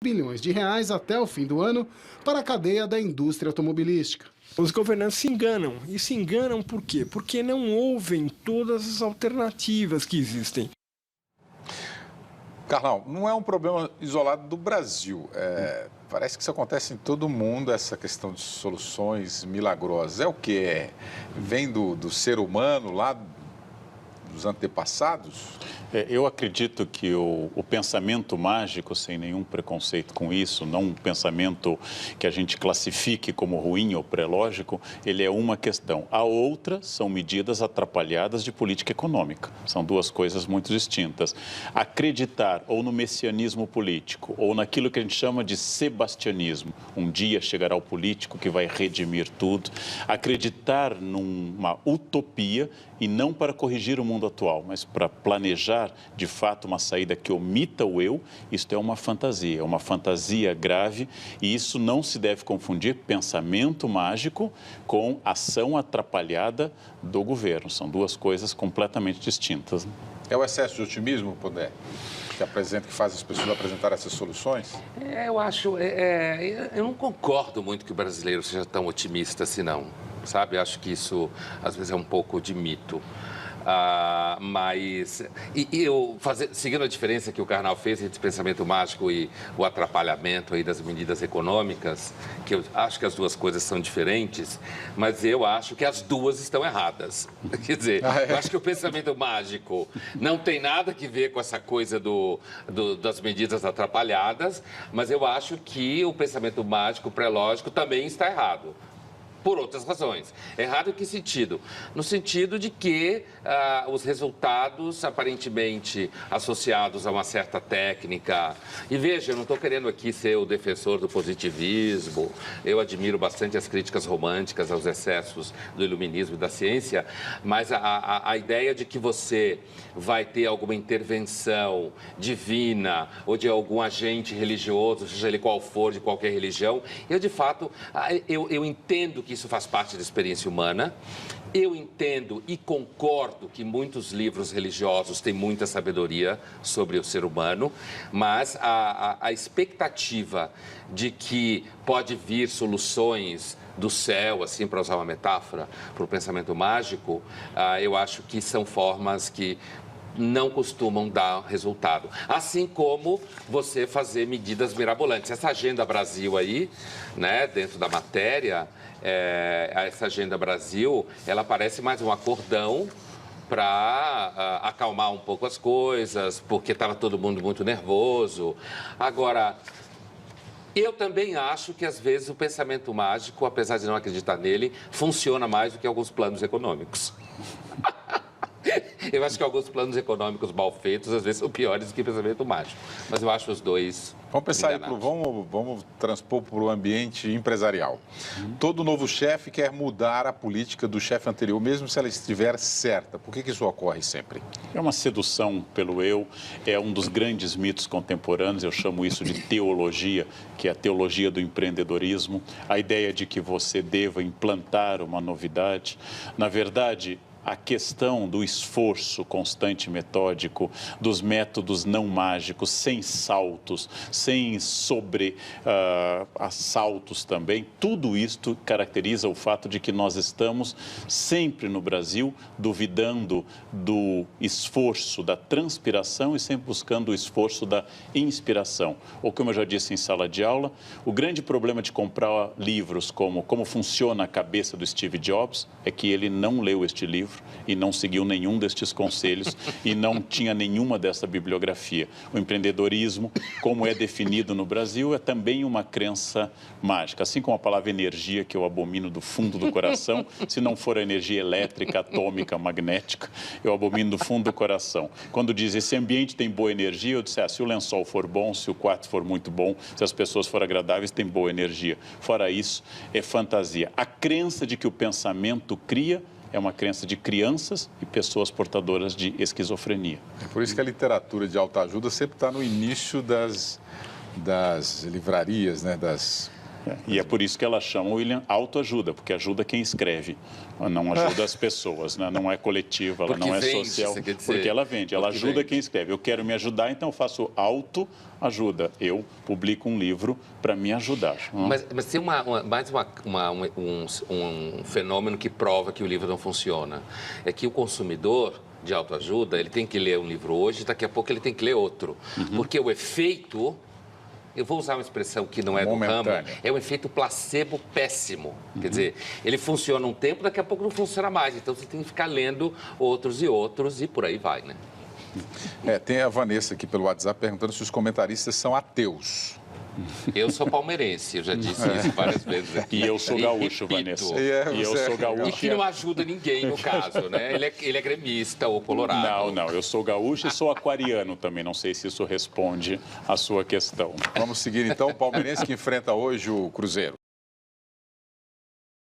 bilhões de reais até o fim do ano para a cadeia da indústria automobilística. Os governantes se enganam. E se enganam por quê? Porque não ouvem todas as alternativas que existem. Carlão, não é um problema isolado do Brasil. Parece que isso acontece em todo mundo, essa questão de soluções milagrosas. É o que? Vem do ser humano lá dos antepassados? Eu acredito que o pensamento mágico, sem nenhum preconceito com isso, não um pensamento que a gente classifique como ruim ou pré-lógico, ele é uma questão. A outra são medidas atrapalhadas de política econômica. São duas coisas muito distintas. Acreditar ou no messianismo político ou naquilo que a gente chama de sebastianismo, um dia chegará o político que vai redimir tudo, acreditar numa utopia e não para corrigir o mundo atual, mas para planejar de fato uma saída que omita o eu, isto é uma fantasia grave e isso não se deve confundir pensamento mágico com ação atrapalhada do governo. São duas coisas completamente distintas. É o excesso de otimismo, Pondé, que faz as pessoas apresentar essas soluções? Eu acho, eu não concordo muito que o brasileiro seja tão otimista assim, não. Sabe, acho que isso às vezes é um pouco de mito. Mas seguindo a diferença que o Karnal fez entre pensamento mágico e o atrapalhamento aí das medidas econômicas, que eu acho que as duas coisas são diferentes, mas eu acho que as duas estão erradas. Quer dizer, eu acho que o pensamento mágico não tem nada que ver com essa coisa das medidas atrapalhadas, mas eu acho que o pensamento mágico pré-lógico também está errado. Por outras razões. Errado em que sentido? No sentido de que os resultados aparentemente associados a uma certa técnica... E veja, eu não estou querendo aqui ser o defensor do positivismo, eu admiro bastante as críticas românticas aos excessos do iluminismo e da ciência, mas a ideia de que você vai ter alguma intervenção divina ou de algum agente religioso, seja ele qual for, de qualquer religião, eu de fato, eu entendo que isso faz parte da experiência humana. Eu entendo e concordo que muitos livros religiosos têm muita sabedoria sobre o ser humano, mas a expectativa de que pode vir soluções do céu, assim, para usar uma metáfora, para o pensamento mágico, eu acho que são formas que não costumam dar resultado. Assim como você fazer medidas mirabolantes. Essa Agenda Brasil aí, né, dentro da matéria, essa Agenda Brasil, ela parece mais um acordão para acalmar um pouco as coisas, porque estava todo mundo muito nervoso. Agora, eu também acho que, às vezes, o pensamento mágico, apesar de não acreditar nele, funciona mais do que alguns planos econômicos. Eu acho que alguns planos econômicos mal feitos, às vezes, são piores do que o pensamento mágico. Mas eu acho os dois. Vamos pensar aí, vamos transpor para o ambiente empresarial. Todo novo chefe quer mudar a política do chefe anterior, mesmo se ela estiver certa. Por que isso ocorre sempre? É uma sedução pelo eu, é um dos grandes mitos contemporâneos, eu chamo isso de teologia, que é a teologia do empreendedorismo, a ideia de que você deva implantar uma novidade. Na verdade, a questão do esforço constante e metódico, dos métodos não mágicos, sem saltos, sem assaltos também, tudo isto caracteriza o fato de que nós estamos sempre no Brasil duvidando do esforço, da transpiração e sempre buscando o esforço da inspiração. Ou como eu já disse em sala de aula, o grande problema de comprar livros como funciona a cabeça do Steve Jobs é que ele não leu este livro e não seguiu nenhum destes conselhos e não tinha nenhuma dessa bibliografia. O empreendedorismo, como é definido no Brasil, é também uma crença mágica. Assim como a palavra energia, que eu abomino do fundo do coração, se não for a energia elétrica, atômica, magnética, eu abomino do fundo do coração. Quando diz esse ambiente tem boa energia, eu disse, se o lençol for bom, se o quarto for muito bom, se as pessoas forem agradáveis, tem boa energia. Fora isso, é fantasia. A crença de que o pensamento cria é uma crença de crianças e pessoas portadoras de esquizofrenia. É por isso que a literatura de autoajuda sempre está no início das livrarias, né? E é por isso que ela chama o William autoajuda, porque ajuda quem escreve, não ajuda as pessoas, né? Não é coletiva, ela Porque não é vende, social, você quer dizer. porque ela vende, ela Porque ajuda vende. quem escreve. Eu quero me ajudar, então eu faço autoajuda. Eu publico um livro para me ajudar. Mas tem um fenômeno que prova que o livro não funciona. É que o consumidor de autoajuda, ele tem que ler um livro hoje, daqui a pouco ele tem que ler outro. Porque o efeito... Eu vou usar uma expressão que não é do ramo, é um efeito placebo péssimo. Quer dizer, ele funciona um tempo, daqui a pouco não funciona mais. Então, você tem que ficar lendo outros e por aí vai, né? Tem a Vanessa aqui pelo WhatsApp perguntando se os comentaristas são ateus. Eu sou palmeirense, eu já disse isso várias vezes aqui. E eu sou gaúcho, repito. Vanessa. E eu sou E gaúcho. que não ajuda ninguém, no caso, né? Ele é gremista ou colorado. Não, eu sou gaúcho e sou aquariano também. Não sei se isso responde à sua questão. Vamos seguir então o palmeirense que enfrenta hoje o Cruzeiro.